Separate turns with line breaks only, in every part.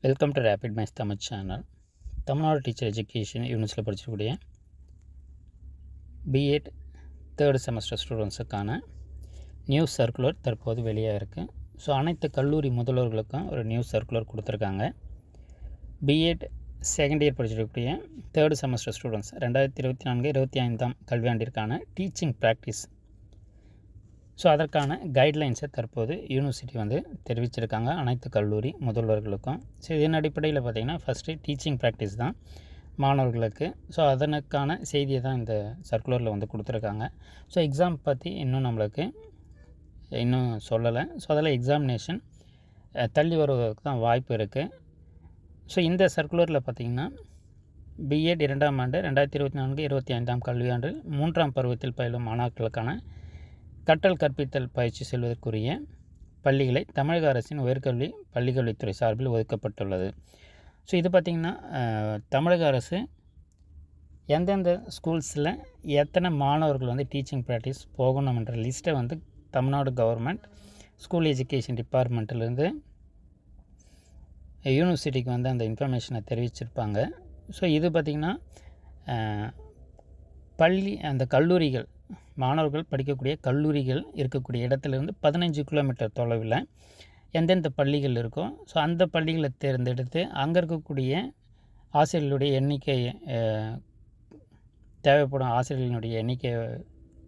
Welcome to rapid maths Tamil channel. Tamil Nadu teacher education யூனிவர்சிட்டியில் படிச்சிருக்கக்கூடிய B Ed third semester ஸ்டூடெண்ட்ஸுக்கான news circular தற்போது வெளியாக இருக்குது. ஸோ அனைத்து கல்லூரி முதல்வர்களுக்கும் ஒரு நியூஸ் சர்க்குலர் கொடுத்துருக்காங்க. பிஎட் செகண்ட் இயர் படிச்சிருக்கக்கூடிய தேர்ட் செமஸ்டர் ஸ்டூடெண்ட்ஸ் 2024-25 கல்வியாண்டிற்கான டீச்சிங் ப்ராக்டிஸ், ஸோ அதற்கான கைட்லைன்ஸை தற்போது யூனிவர்சிட்டி தெரிவிச்சிருக்காங்க அனைத்து கல்லூரி முதல்வர்களுக்கும். ஸோ இதன் அடிப்படையில் பார்த்திங்கன்னா ஃபஸ்ட்டு டீச்சிங் ப்ராக்டிஸ் தான் மாணவர்களுக்கு. ஸோ அதனுக்கான செய்தியை தான் இந்த சர்க்குலரில் கொடுத்துருக்காங்க. ஸோ எக்ஸாம் பற்றி நம்மளுக்கு இன்னும் சொல்லலை. ஸோ அதில் எக்ஸாமினேஷன் தள்ளி வருவதற்கு தான் வாய்ப்பு இருக்குது. ஸோ இந்த சர்க்குலரில் பார்த்திங்கன்னா பிஎட் 2ஆம் ஆண்டு 2024-25 கல்வியாண்டு 3ஆம் பருவத்தில் பயிலும் மாணாக்கர்களுக்கான கற்றல் கற்பித்தல் பயிற்சி செல்வதற்குரிய பள்ளிகளை தமிழக அரசின் உயர்கல்வி பள்ளிக்கல்வித்துறை சார்பில் ஒதுக்கப்பட்டுள்ளது. ஸோ இது பார்த்திங்கன்னா தமிழக அரசு எந்தெந்த ஸ்கூல்ஸில் எத்தனை மாணவர்கள் டீச்சிங் ப்ராக்டிஸ் போகணுன்ற லிஸ்ட்டை தமிழ்நாடு கவர்மெண்ட் ஸ்கூல் எஜுகேஷன் டிபார்ட்மெண்ட்டிலேருந்து யூனிவர்சிட்டிக்கு அந்த இன்ஃபர்மேஷனை தெரிவிச்சிருப்பாங்க. ஸோ இது பார்த்திங்கன்னா அந்த கல்லூரிகள் மாணவர்கள் படிக்கக்கூடிய கல்லூரிகள் இருக்கக்கூடிய இடத்துலேருந்து 15 கிலோமீட்டர் தொலைவில் எந்தெந்த பள்ளிகள் இருக்கோ ஸோ அந்த பள்ளிகளை தேர்ந்தெடுத்து அங்கே இருக்கக்கூடிய ஆசிரியர்களுடைய எண்ணிக்கை, தேவைப்படும் ஆசிரியர்களுடைய எண்ணிக்கையை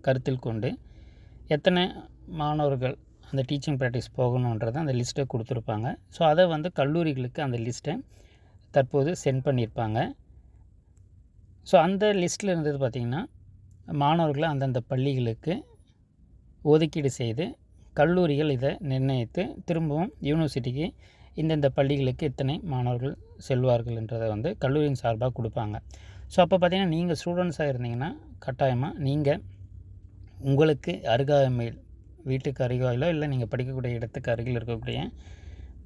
கருத்தில் கொண்டு எத்தனை மாணவர்கள் அந்த டீச்சிங் ப்ராக்டிஸ் போகணுன்றதை அந்த லிஸ்ட்டை கொடுத்துருப்பாங்க. ஸோ அதை கல்லூரிகளுக்கு அந்த லிஸ்ட்டை தற்போது சென்ட் பண்ணியிருப்பாங்க. ஸோ அந்த லிஸ்ட்டில் இருந்தது பார்த்திங்கன்னா மாணவர்களை அந்தந்த பள்ளிகளுக்கு ஒதுக்கீடு செய்து கல்லூரிகள் இதை நிர்ணயித்து திரும்பவும் யூனிவர்சிட்டிக்கு இந்தந்த பள்ளிகளுக்கு இத்தனை மாணவர்கள் செல்வார்கள் என்றதை கல்லூரியின் சார்பாக கொடுப்பாங்க. ஸோ அப்போ பார்த்திங்கன்னா நீங்கள் ஸ்டூடெண்ட்ஸாக இருந்தீங்கன்னா கட்டாயமாக நீங்கள் உங்களுக்கு அருகாமையில், வீட்டுக்கு அருகாமையிலோ இல்லை நீங்கள் படிக்கக்கூடிய இடத்துக்கு அருகில் இருக்கக்கூடிய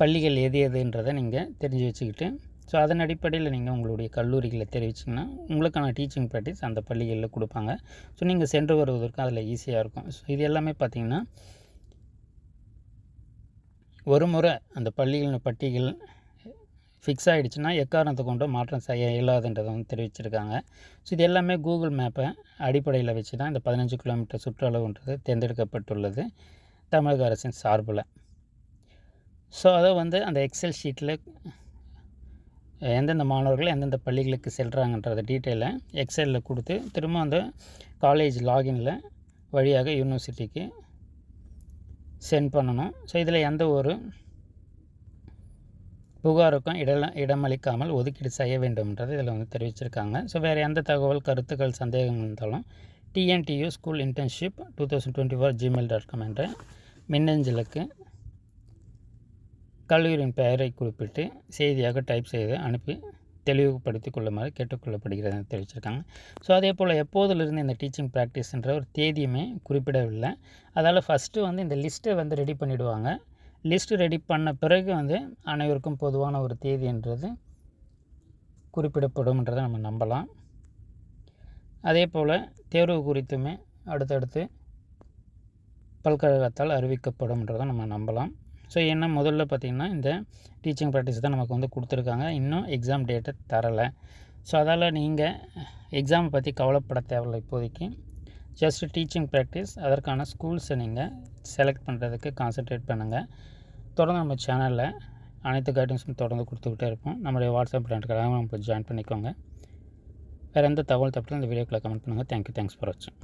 பள்ளிகள் எது எதுன்றதை நீங்கள் தெரிஞ்சு வச்சுக்கிட்டு, ஸோ அதன் அடிப்படையில் நீங்கள் உங்களுடைய கல்லூரிகளை தெரிவிச்சிங்கன்னா உங்களுக்கான டீச்சிங் ப்ராக்டிஸ் அந்த பள்ளிகளில் கொடுப்பாங்க. ஸோ நீங்கள் சென்று வருவதற்கு அதில் ஈஸியாக இருக்கும். ஸோ இது எல்லாமே பார்த்திங்கன்னா ஒரு முறை அந்த பள்ளிகளின் பட்டியல் ஃபிக்ஸ் ஆகிடுச்சுன்னா எக்காரணத்தை கொண்டு மாற்றம் செய்ய இயலாதுன்றதை தெரிவிச்சிருக்காங்க. ஸோ இது எல்லாமே கூகுள் மேப்பை அடிப்படையில் வச்சு தான் இந்த 15 கிலோமீட்டர் சுற்றளவுன்றது தேர்ந்தெடுக்கப்பட்டுள்ளது தமிழக அரசின் சார்பில். ஸோ அதை அந்த எக்ஸல் ஷீட்டில் எந்தெந்த மாணவர்கள் எந்தெந்த பள்ளிகளுக்கு செல்கிறாங்கன்றத டீட்டெயிலை எக்ஸலில் கொடுத்து திரும்ப அந்த காலேஜ் லாகினில் வழியாக யூனிவர்சிட்டிக்கு சென்ட் பண்ணணும். ஸோ இதில் எந்த ஒரு புகாருக்கும் இடமளிக்காமல் ஒதுக்கீடு செய்ய வேண்டும்ன்றது இதில் தெரிவிச்சிருக்காங்க. ஸோ வேறு எந்த தகவல், கருத்துக்கள், சந்தேகங்கள் இருந்தாலும் TNTU ஸ்கூல் இன்டர்ன்ஷிப் 2024 என்ற மின்னஞ்சலுக்கு கல்லூரியின் பெயரை குறிப்பிட்டு செய்தியாக டைப் செய்து அனுப்பி தெளிவுபடுத்தி கொள்ளுமாறு கேட்டுக்கொள்ளப்படுகிறது தெரிவிச்சிருக்காங்க. ஸோ அதே போல் எப்போதிலிருந்து இந்த டீச்சிங் ப்ராக்டிஸ்ன்ற ஒரு தேதியுமே குறிப்பிடவில்லை. அதால் ஃபஸ்ட்டு இந்த லிஸ்ட்டை ரெடி பண்ணிவிடுவாங்க. லிஸ்ட்டு ரெடி பண்ண பிறகு அனைவருக்கும் பொதுவான ஒரு தேதி என்றது குறிப்பிடப்படும்ன்றதை நம்ம நம்பலாம். அதே போல் தேர்வு குறித்துமே அடுத்தடுத்து பல்கழகத்தால் அறிவிக்கப்படும்ன்றதை நம்ம நம்பலாம். ஸோ என்ன முதல்ல பார்த்திங்கன்னா இந்த டீச்சிங் ப்ராக்டிஸ் தான் நமக்கு கொடுத்துருக்காங்க. இன்னும் எக்ஸாம் டேட்டை தரலை. ஸோ அதால் நீங்கள் எக்ஸாமை பற்றி கவலைப்பட தேவையில்லை. இப்போதைக்கு ஜஸ்ட் டீச்சிங் ப்ராக்டிஸ், அதற்கான ஸ்கூல்ஸை நீங்கள் செலக்ட் பண்ணுறதுக்கு கான்சன்ட்ரேட் பண்ணுங்கள். தொடர்ந்து நம்ம சேனலில் அனைத்து கைடன்ஸும் தொடர்ந்து கொடுத்துக்கிட்டே இருப்போம். நம்மளுடைய வாட்ஸ்அப் பிராண்டுக்காக நம்ம ஜாயின் பண்ணிக்கோங்க. வேறு எந்த தகவல் தப்பிலும் இந்த வீடியோக்களை கமெண்ட் பண்ணுங்கள். தேங்க்ஸ் ஃபார் வாட்சிங்.